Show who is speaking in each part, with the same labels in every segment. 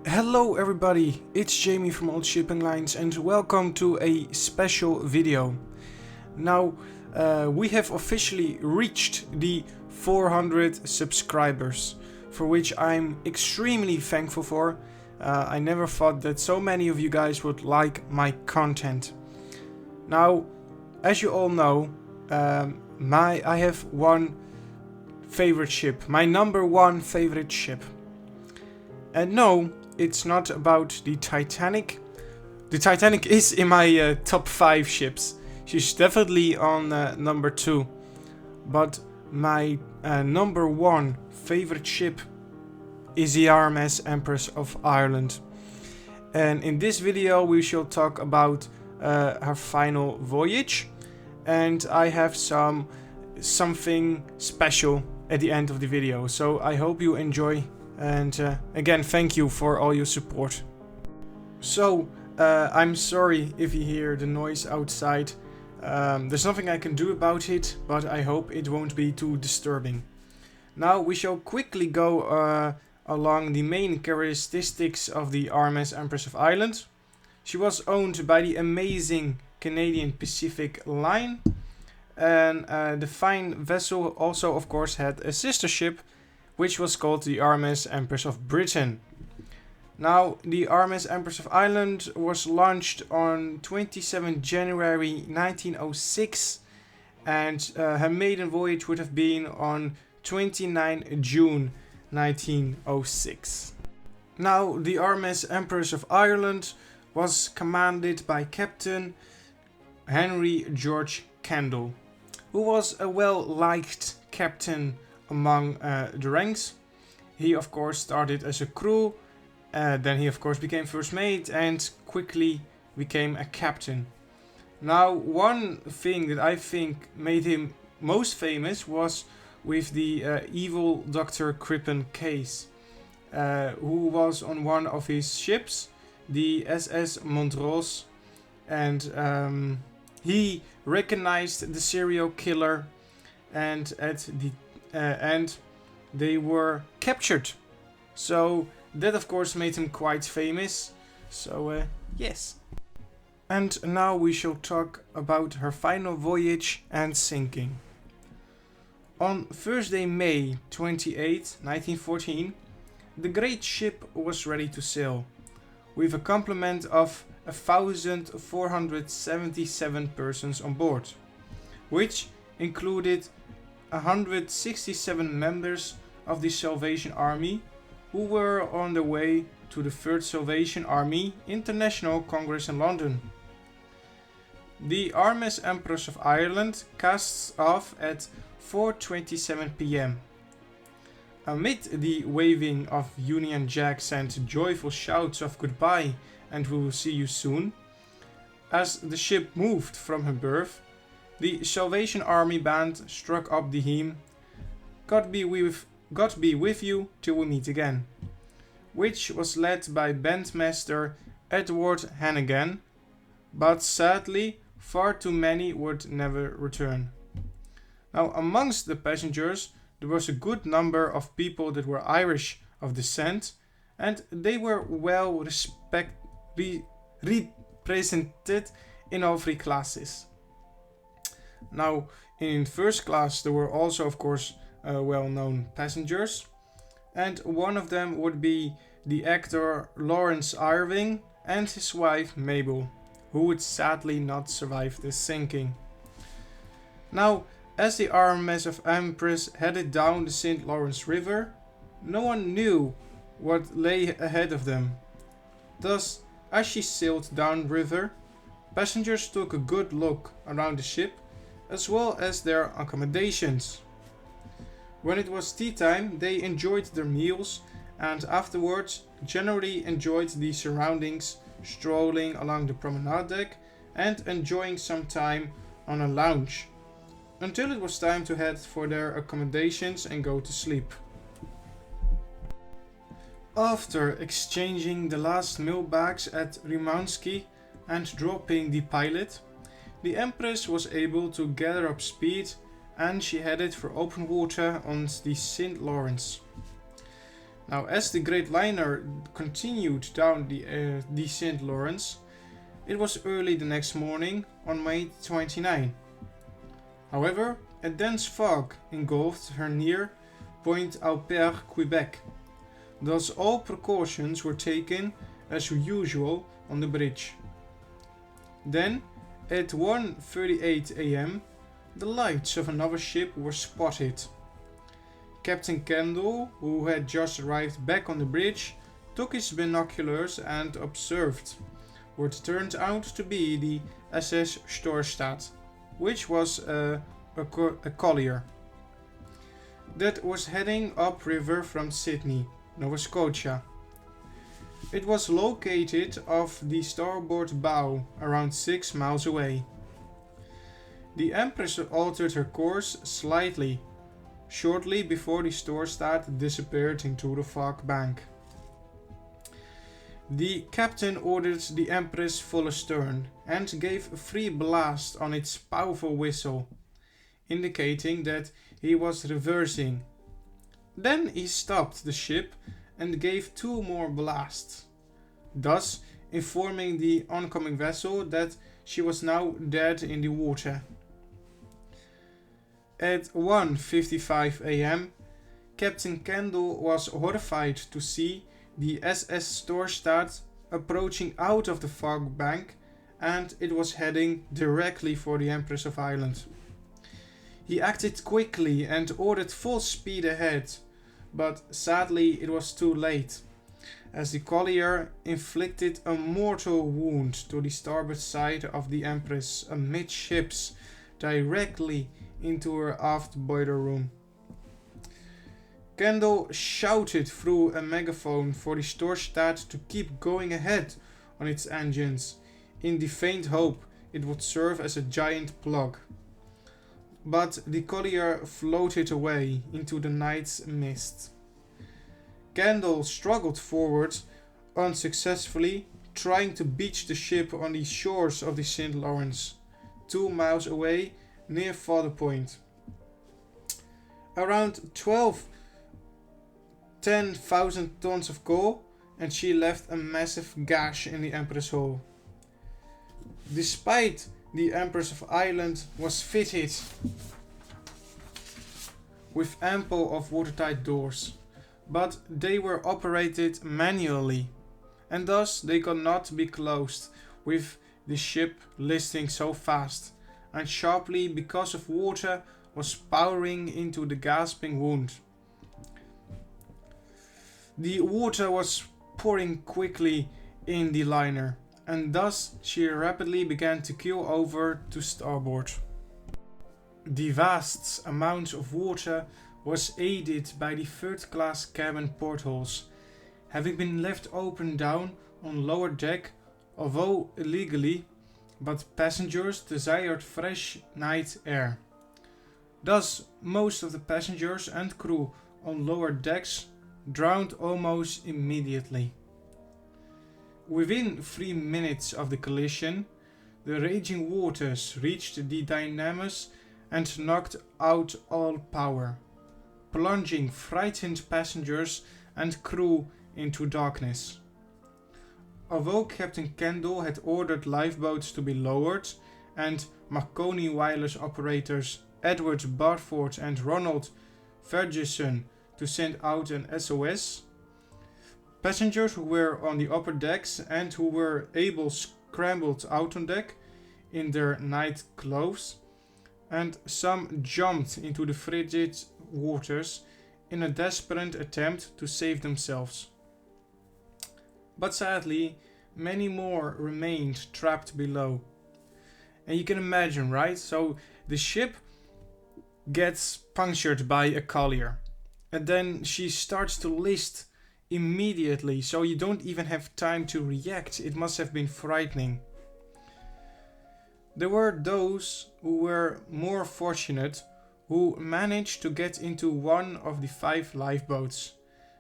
Speaker 1: Hello everybody, it's Jamie from Old Shipping Lines and welcome to a special video. Now, we have officially reached the 400 subscribers, for which I'm extremely thankful for. I never thought that so many of you guys would like my content. Now, as you all know, I have one favorite ship, my number one favorite ship. And no, it's not about the Titanic. The Titanic is in my top 5 ships. She's definitely on number 2. But my number 1 favorite ship is the RMS Empress of Ireland. And in this video we shall talk about her final voyage. And I have something special at the end of the video. So I hope you enjoy. And again, thank you for all your support. So, I'm sorry if you hear the noise outside. There's nothing I can do about it, but I hope it won't be too disturbing. Now, we shall quickly go along the main characteristics of the RMS Empress of Ireland. She was owned by the amazing Canadian Pacific Line. And the fine vessel also, of course, had a sister ship, which was called the RMS Empress of Britain. Now, the RMS Empress of Ireland was launched on 27 January 1906, and her maiden voyage would have been on 29 June 1906. Now, the RMS Empress of Ireland was commanded by Captain Henry George Kendall, who was a well-liked captain among the ranks. He of course started as a crew, then he of course became first mate and quickly became a captain. Now, one thing that I think made him most famous was with the evil Dr. Crippen case, who was on one of his ships, the SS Montrose, and he recognized the serial killer, and at the and they were captured. So that of course made him quite famous. So yes. And now we shall talk about her final voyage and sinking. On Thursday, May 28, 1914, the great ship was ready to sail, with a complement of 1,477 persons on board, which included 167 members of the Salvation Army, who were on their way to the 3rd Salvation Army International Congress in London. The RMS Empress of Ireland casts off at 4:27 p.m. Amid the waving of Union Jacks and joyful shouts of goodbye and we will see you soon, as the ship moved from her berth, the Salvation Army band struck up the hymn God be with you till we meet again, which was led by bandmaster Edward Hannigan, but sadly far too many would never return. Now, amongst the passengers there was a good number of people that were Irish of descent, and they were well represented in all 3 classes. Now, in first class there were also of course well-known passengers, and one of them would be the actor Lawrence Irving and his wife Mabel, who would sadly not survive the sinking. Now, as the RMS of Empress headed down the St. Lawrence River, no one knew what lay ahead of them. Thus, as she sailed downriver, passengers took a good look around the ship as well as their accommodations. When it was tea time, they enjoyed their meals and afterwards generally enjoyed the surroundings, strolling along the promenade deck and enjoying some time on a lounge, until it was time to head for their accommodations and go to sleep. After exchanging the last mail bags at Rimouski and dropping the pilot, the Empress was able to gather up speed and she headed for open water on the St. Lawrence. Now, as the great liner continued down the St. Lawrence, it was early the next morning on May 29. However, a dense fog engulfed her near Pointe-au-Père, Quebec. Thus all precautions were taken as usual on the bridge. Then, at 1:38 am, the lights of another ship were spotted. Captain Kendall, who had just arrived back on the bridge, took his binoculars and observed what turned out to be the SS Storstad, which was a collier that was heading upriver from Sydney, Nova Scotia. It was located off the starboard bow, around 6 miles away. The Empress altered her course slightly, shortly before the Storstad disappeared into the fog bank. The captain ordered the Empress full astern and gave a free blast on its powerful whistle, indicating that he was reversing. Then he stopped the ship and gave 2 more blasts, thus informing the oncoming vessel that she was now dead in the water. At 1:55 am, Captain Kendall was horrified to see the SS Storstad approaching out of the fog bank, and it was heading directly for the Empress of Ireland. He acted quickly and ordered full speed ahead, but sadly it was too late, as the collier inflicted a mortal wound to the starboard side of the Empress amidships, directly into her aft boiler room. Kendall shouted through a megaphone for the Storstad to keep going ahead on its engines, in the faint hope it would serve as a giant plug. But the collier floated away into the night's mist. Kendall struggled forward, unsuccessfully, trying to beach the ship on the shores of the St. Lawrence, 2 miles away near Fodder Point. Around 10,000 tons of coal, and she left a massive gash in the Empress hull. Despite the Empress of Ireland was fitted with ample of watertight doors, but they were operated manually, and thus they could not be closed with the ship listing so fast, and sharply because of water was pouring into the gasping wound. The water was pouring quickly in the liner, and thus she rapidly began to keel over to starboard. The vast amount of water was aided by the third-class cabin portholes, having been left open down on lower deck, although illegally, but passengers desired fresh night air. Thus, most of the passengers and crew on lower decks drowned almost immediately. Within 3 minutes of the collision, the raging waters reached the dynamis and knocked out all power, plunging frightened passengers and crew into darkness. Although Captain Kendall had ordered lifeboats to be lowered and Marconi wireless operators Edward Barford and Ronald Ferguson to send out an SOS, passengers who were on the upper decks and who were able scrambled out on deck in their night clothes, and some jumped into the frigid waters in a desperate attempt to save themselves. But sadly, many more remained trapped below. And you can imagine, right? So the ship gets punctured by a collier, and then she starts to list immediately, so you don't even have time to react. It must have been frightening. There were those who were more fortunate, who managed to get into one of the 5 lifeboats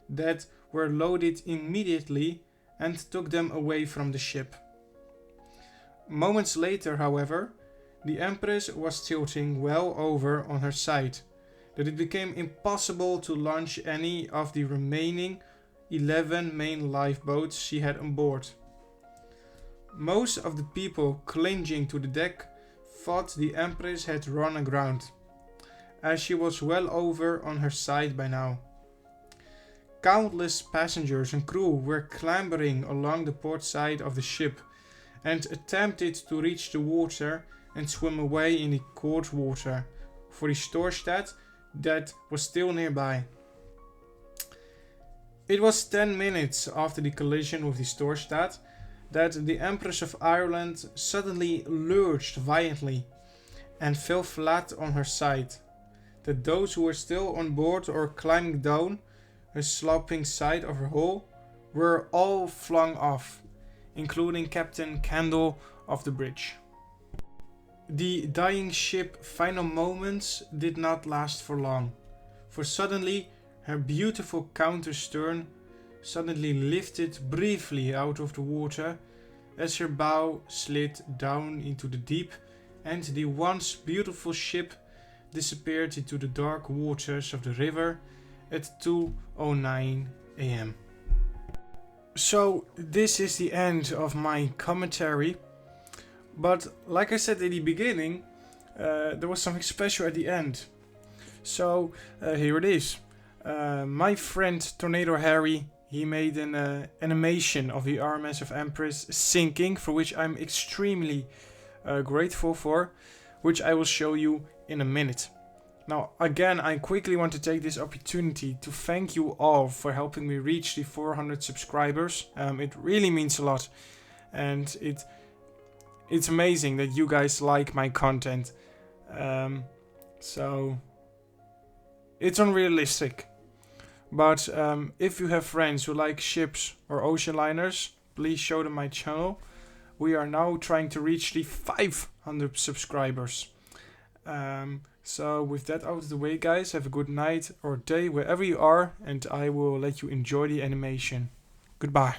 Speaker 1: that were loaded immediately and took them away from the ship. Moments later, however, the Empress was tilting well over on her side, that it became impossible to launch any of the remaining 11 main lifeboats she had on board. Most of the people clinging to the deck thought the Empress had run aground, as she was well over on her side by now. Countless passengers and crew were clambering along the port side of the ship and attempted to reach the water and swim away in the cold water for the Storstad that was still nearby. It was 10 minutes after the collision with the Storstad that the Empress of Ireland suddenly lurched violently and fell flat on her side, that those who were still on board or climbing down her sloping side of her hull were all flung off, including Captain Kendall of the bridge. The dying ship's final moments did not last for long, for suddenly her beautiful counterstern suddenly lifted briefly out of the water as her bow slid down into the deep and the once beautiful ship disappeared into the dark waters of the river at 2:09 AM. So this is the end of my commentary, but like I said in the beginning, there was something special at the end. So here it is. My friend TornadoHarry, he made an animation of the RMS of Empress sinking, for which I'm extremely grateful for, which I will show you in a minute. Now again, I quickly want to take this opportunity to thank you all for helping me reach the 400 subscribers. It really means a lot, and it's amazing that you guys like my content. So it's unrealistic. But if you have friends who like ships or ocean liners, please show them my channel. We are now trying to reach the 500 subscribers. So with that out of the way, guys, have a good night or day wherever you are, and I will let you enjoy the animation. Goodbye.